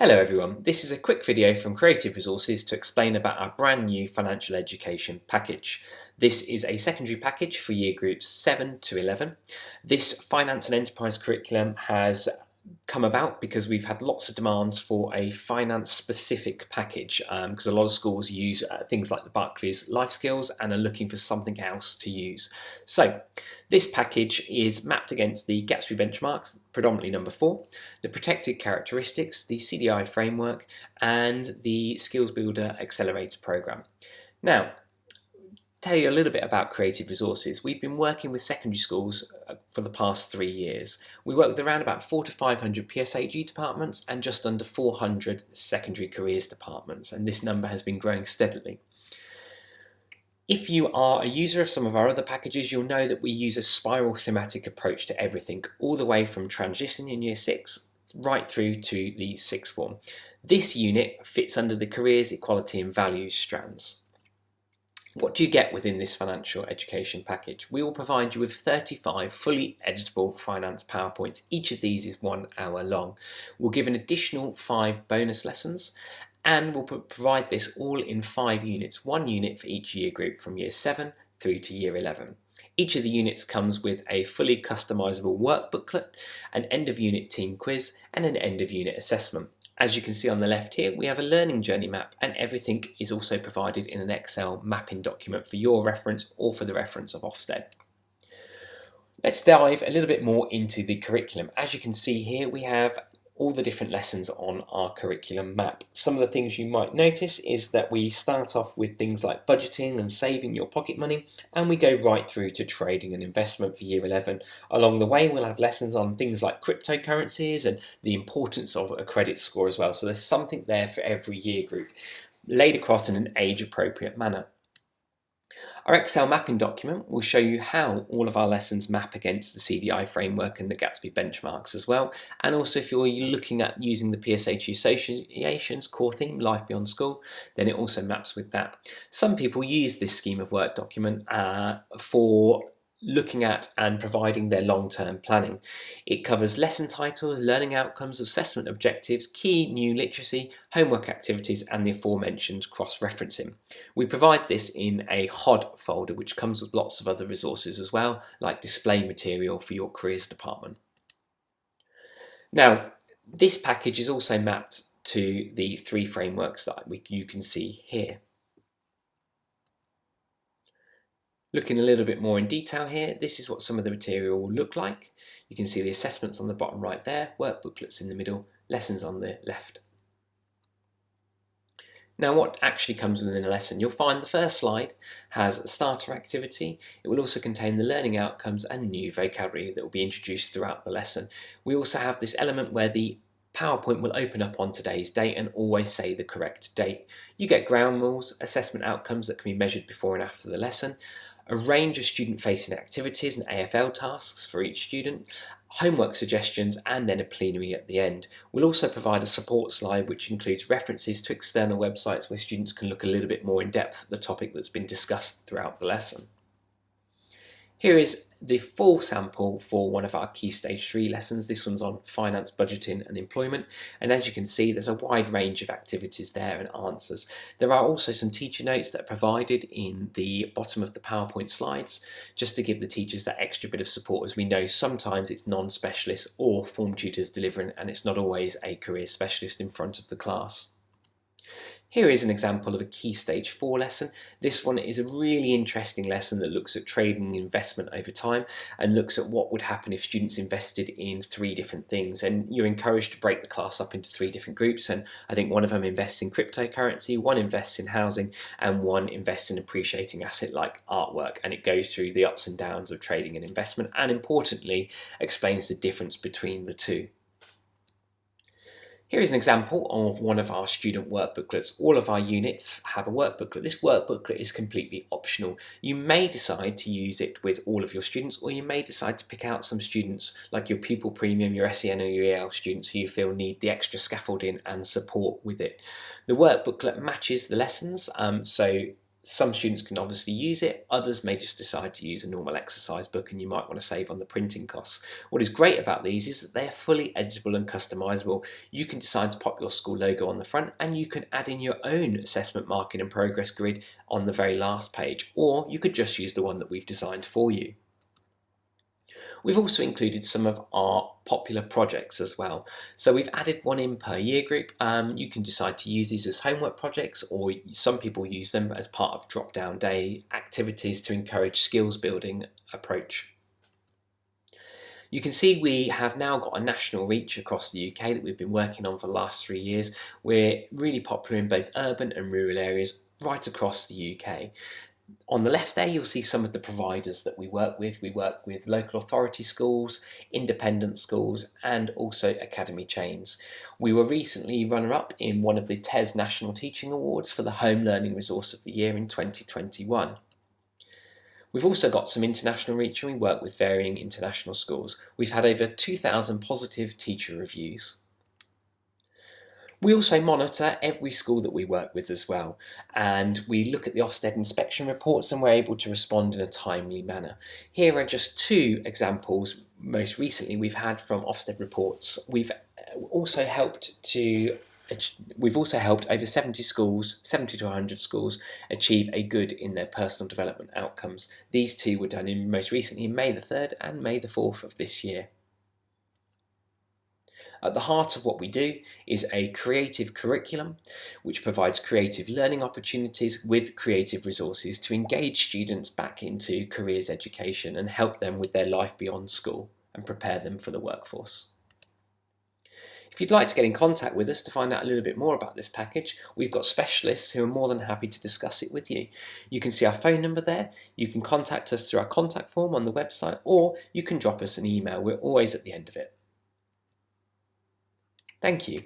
Hello everyone, this is a quick video from Creative Resources to explain about our brand new financial education package. This is a secondary package for year groups 7 to 11. This finance and enterprise curriculum has come about because we've had lots of demands for a finance specific package because a lot of schools use things like the Barclays Life Skills and are looking for something else to use. So this package is mapped against the Gatsby benchmarks, predominantly number 4, the protected characteristics, the CDI framework and the Skills Builder Accelerator program. Now, tell you a little bit about Creative Resources. We've been working with secondary schools for the past 3 years. We work with around about 400 to 500 PSAG departments and just under 400 secondary careers departments, and this number has been growing steadily. If you are a user of some of our other packages, you'll know that we use a spiral thematic approach to everything, all the way from transition in year 6 right through to the 6th form. This unit fits under the careers, equality and values strands. What do you get within this financial education package? We will provide you with 35 fully editable finance PowerPoints. Each of these is 1 hour long. We'll give an additional 5 bonus lessons and we'll provide this all in 5 units, 1 unit for each year group from year 7 through to year 11. Each of the units comes with a fully customizable work booklet, an end of unit team quiz and an end of unit assessment. As you can see on the left here, we have a learning journey map and everything is also provided in an Excel mapping document for your reference or for the reference of Ofsted. Let's dive a little bit more into the curriculum. As you can see here, we have all the different lessons on our curriculum map. Some of the things you might notice is that we start off with things like budgeting and saving your pocket money, and we go right through to trading and investment for year 11. Along the way, we'll have lessons on things like cryptocurrencies and the importance of a credit score as well. So there's something there for every year group, laid across in an age-appropriate manner. Our Excel mapping document will show you how all of our lessons map against the CDI framework and the Gatsby benchmarks as well, and also if you're looking at using the PSHE Association's core theme, Life Beyond School, then it also maps with that. Some people use this scheme of work document for looking at and providing their long-term planning. It covers lesson titles, learning outcomes, assessment objectives, key new literacy, homework activities and the aforementioned cross-referencing. We provide this in a HOD folder which comes with lots of other resources as well, like display material for your careers department. Now, this package is also mapped to the 3 frameworks that you can see here. Looking a little bit more in detail here, this is what some of the material will look like. You can see the assessments on the bottom right there, work booklets in the middle, lessons on the left. Now what actually comes within a lesson? You'll find the first slide has a starter activity. It will also contain the learning outcomes and new vocabulary that will be introduced throughout the lesson. We also have this element where the PowerPoint will open up on today's date and always say the correct date. You get ground rules, assessment outcomes that can be measured before and after the lesson, a range of student-facing activities and AFL tasks for each student, homework suggestions and then a plenary at the end. We'll also provide a support slide which includes references to external websites where students can look a little bit more in depth at the topic that's been discussed throughout the lesson. Here is the full sample for one of our Key Stage 3 lessons. This one's on finance, budgeting and employment, and as you can see there's a wide range of activities there and answers. There are also some teacher notes that are provided in the bottom of the PowerPoint slides just to give the teachers that extra bit of support, as we know sometimes it's non-specialists or form tutors delivering and it's not always a career specialist in front of the class. Here is an example of a Key Stage 4 lesson. This one is a really interesting lesson that looks at trading and investment over time and looks at what would happen if students invested in 3 different things, and you're encouraged to break the class up into 3 different groups, and I think one of them invests in cryptocurrency, one invests in housing and one invests in appreciating asset like artwork, and it goes through the ups and downs of trading and investment and importantly explains the difference between the two. Here is an example of one of our student work booklets. All of our units have a work booklet. This work booklet is completely optional. You may decide to use it with all of your students, or you may decide to pick out some students like your pupil premium, your SEN or your EL students who you feel need the extra scaffolding and support with it. The work booklet matches the lessons, so Some students can obviously use it, others may just decide to use a normal exercise book, and you might want to save on the printing costs. What is great about these is that they're fully editable and customizable. You can decide to pop your school logo on the front, and you can add in your own assessment marking and progress grid on the very last page, or you could just use the one that we've designed for you. We've also included some of our popular projects as well. So we've added one in per year group. You can decide to use these as homework projects, or some people use them as part of drop-down day activities to encourage skills building approach. You can see we have now got a national reach across the UK that we've been working on for the last 3 years. We're really popular in both urban and rural areas right across the UK. On the left there, you'll see some of the providers that we work with. We work with local authority schools, independent schools, and also academy chains. We were recently runner-up in one of the TES National Teaching Awards for the Home Learning Resource of the Year in 2021. We've also got some international reach, and we work with varying international schools. We've had over 2,000 positive teacher reviews. We also monitor every school that we work with as well, and we look at the Ofsted inspection reports, and we're able to respond in a timely manner. Here are just 2 examples most recently we've had from Ofsted reports. We've also helped over 70 to 100 schools achieve a good in their personal development outcomes. These 2 were done most recently in May the 3rd and May the 4th of this year. At the heart of what we do is a creative curriculum which provides creative learning opportunities with creative resources to engage students back into careers education and help them with their life beyond school and prepare them for the workforce. If you'd like to get in contact with us to find out a little bit more about this package, we've got specialists who are more than happy to discuss it with you. You can see our phone number there, you can contact us through our contact form on the website, or you can drop us an email. We're always at the end of it. Thank you.